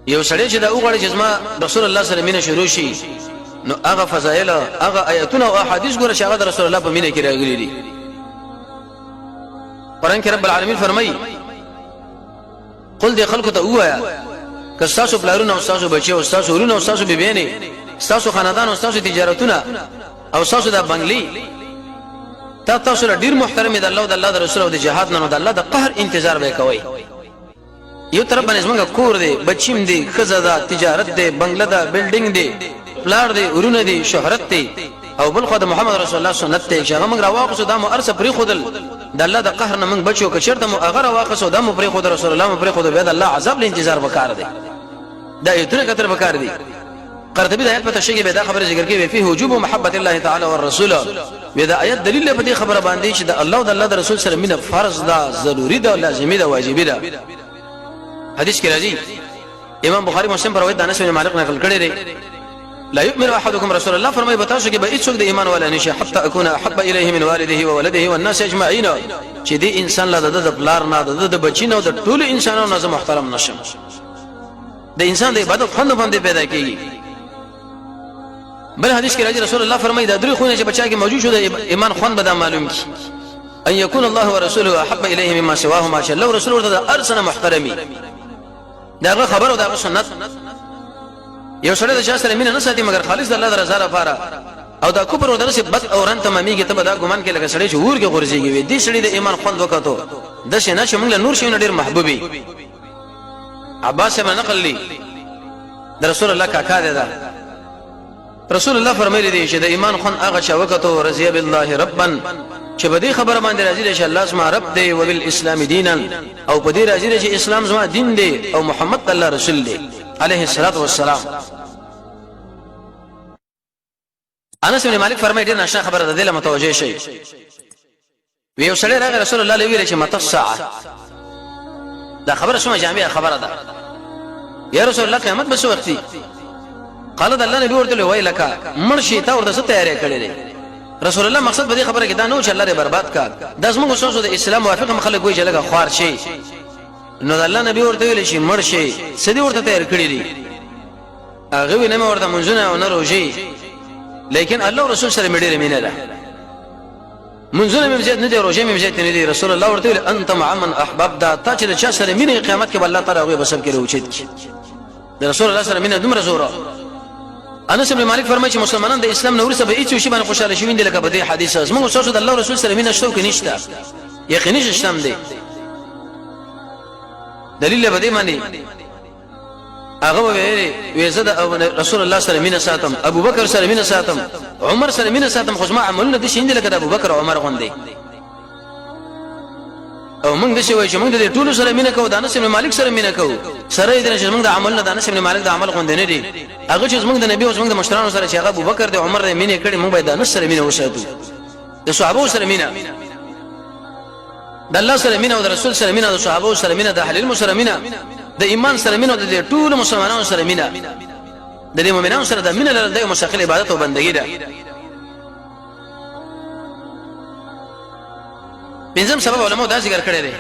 یو سړی چې دا وګړي چې زما رسول الله صلی الله علیه وسلم شروع شي نو هغه فضایل هغه آیاتونه او احادیث ګوره چې هغه رسول الله په مینه کې راغلي دي قرآن کې رب العالمین فرمایي قل دې خلکو ته وایا که تاسو پلارونه او تاسو بچي او تاسو ورونه او تاسو بیبيانې تاسو خاندان او تاسو تجارتونه او تاسو د بنگلي تاسو له ډیر محترم دي الله او د الله د رسول او د جهاد نه د الله د قهر انتظار وکوي یو طرف باندې زمونږ کور دی بچیم دی خزه دا تجارت دی بنگله دا بلډینګ دی پلار دی ورونه دی شهرت دی او بل خو د محمد رسول الله سنت ته چې هغه موږ راواخصو د مو ارسه پری خودل د الله د قهر نه موږ بچو که چرته مو هغه راواخصو د مو پری خود رسول الله مو پری خود بیا د الله عذاب له انتظار وکړ دی دا یتونه کتر وکړ دی قرطبی د آیت په تشریح کې دا خبره ذکر کوي فيه وجوب محبت الله تعالی والرسول دا آیت دلیل په دې خبره باندې چې د الله او د الله د رسول سره مینه فرض ده ضروری ده لازمي ده واجبي ده حدیث کې راځي امام بخاری مسلم پر روایت انس بن مالک نقل کړی دی لا يؤمن احدكم رسول الله فرمای بتاسو کې به هیڅ څوک د ایمان ولا نشي حتى اكون احب اليه من والده وولده والناس اجمعين چې دې انسان له د پلار نه د بچینو د ټول انسانانو نه محترم نشم د انسان د عبادت خوند باندې پیدا کیږي بل حدیث کې راځي رسول الله فرمایي دا درې خونه چې بچا کې موجود شو د ایمان خوند به معلوم کی ان يكون الله ورسوله احب اليه مما سواهما چې الله رسول ورته ارسنه محترمي دا خبر او دا سنت یو سره د چا سره مینه نه ساتي مگر خالص د الله د رضا لپاره او دا کفر او درسه بد او رن تماميږي ته دا ګمان کې لکه سړی چې ور کې غورځيږي وي دې سړی د ایمان خوند وکړو د شنه چې موږ له نور شي ډیر محبوبي عباس بن نقل لي د رسول الله کاکا ده رسول الله فرمایلی دی چې د ایمان خوند هغه چا وکړو رضی بالله ربا چې په دې خبره باندې راځي چې الله اسمه رب دی او بالاسلام دینا او په دې راځي چې اسلام زما دین دی او محمد الله رسول دی عليه الصلاه والسلام انس بن مالک فرمایي ډیر نشه خبره ده دله متوجه شي ویو سره راغی رسول الله لوي چې مت الساعه دا خبره شومه جامعه خبره ده یا رسول الله قیامت به وخت قال الله نبی ورته وی لکه مرشي تا ورته تیاری کړی دی رسول الله مقصد به دې خبره کې دا نو چې الله دې برباد کا د اسمو سوسو د اسلام موافق مخالف وي چې لګه خوار شي نو الله نبی ورته ویل شي مرشي سدي ورته تیار کړی دی هغه وینم ورته منځونه او نه روجي لیکن الله رسول سره مډیره مینه ده منځونه مې زیات نه دی روجي مې زیات نه دی رسول الله ورته ویل انت مع من احببت تا چې چا سره مینه قیامت کې الله تعالی هغه بسب کړي اوچت د رسول الله سره مینه دومره زوره انس بن مالک فرمایي چې مسلمانان د اسلام نور سره هیڅ شي باندې خوشاله شوین دي لکه په دې حدیث از موږ سوچو د الله رسول سره مینه شته کې نشته یقیني شتم دي دلیل به دې معنی هغه وی زه د رسول الله سره مینه ساتم ابو بکر سره مینه ساتم عمر سره مینه ساتم خو ما عملونه دي شین دي لکه د ابو بکر او عمر غوندي او موږ د شي وای چې موږ د ټولو سره مینه کوو د انس بن مالک سره مینه کوو سره دې چې موږ د عمل نه د انس بن مالک د عمل غوندې نه دي هغه چې موږ د نبی او موږ د مشرانو سره چې هغه ابو بکر د عمر د مینه کړي موږ باید د انس سره مینه وساتو د صحابه سره مینه د الله سره مینه او د رسول سره مینه د صحابه سره مینه د اهل سره مینه د ایمان سره مینه د ټولو مسلمانانو سره مینه د دې مؤمنانو سره د مینه لرل د مشاقل عبادت او بندګی ده پنځم سبب علماء دا ذکر کړی دی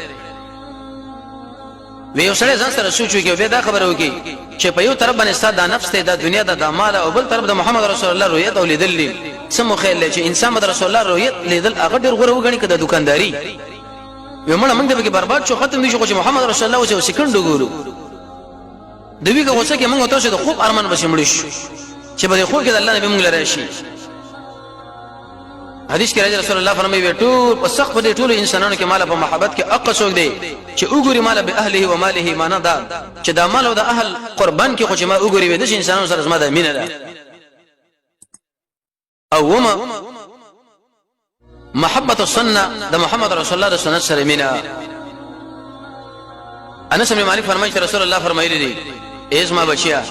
وی یو سره ځان سره سوچ وکړي به دا خبره وکړي چې په یو طرف باندې ستاسو د نفس ته د دنیا د مال او بل طرف د محمد رسول الله رؤیت او لیدل سمو خیال چې انسان د رسول الله رؤیت لیدل هغه ډیر غوړه وګڼي کده دکانداري ومنه موږ به برباد شو ختم دي چې محمد رسول الله او سکند وګورو دوی که وڅ کې موږ تاسو د خوب ارمان بشمړ شو چې به خوب کې د الله نبی موږ لره شي حدیث کې راځي رسول الله فرمایي ټول په سقف دي ټول انسانانو کې مال په محبت کې اقصوک دي چې وګوري مال به اهله او ماله معنا دا چې دا مال او د اهل قربان کې خو چې ما وګوري وي د انسانانو سره زما د مینه ده او وما محبت السنه د محمد رسول الله د سنت سره مینه انس بن مالک فرمایي چې رسول الله فرمایلی دي ایزما بچیا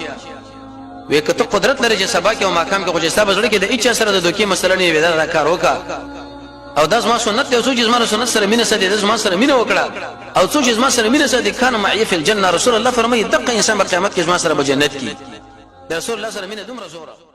وې کته قدرت لري چې سبا کې او ماقام کې خو چې سبا زړه کې د اچ سره د دوکي مسله نه وي دا کار وکا او داس ما سنت ته سوچ زما سنت سره مینه سره د زما سره مینه وکړه او سوچ زما سره مینه سره د کان معي فی الجنه رسول الله فرمایي دغه انسان په قیامت کې زما سره په جنت کې رسول الله سره مینه دومره زوره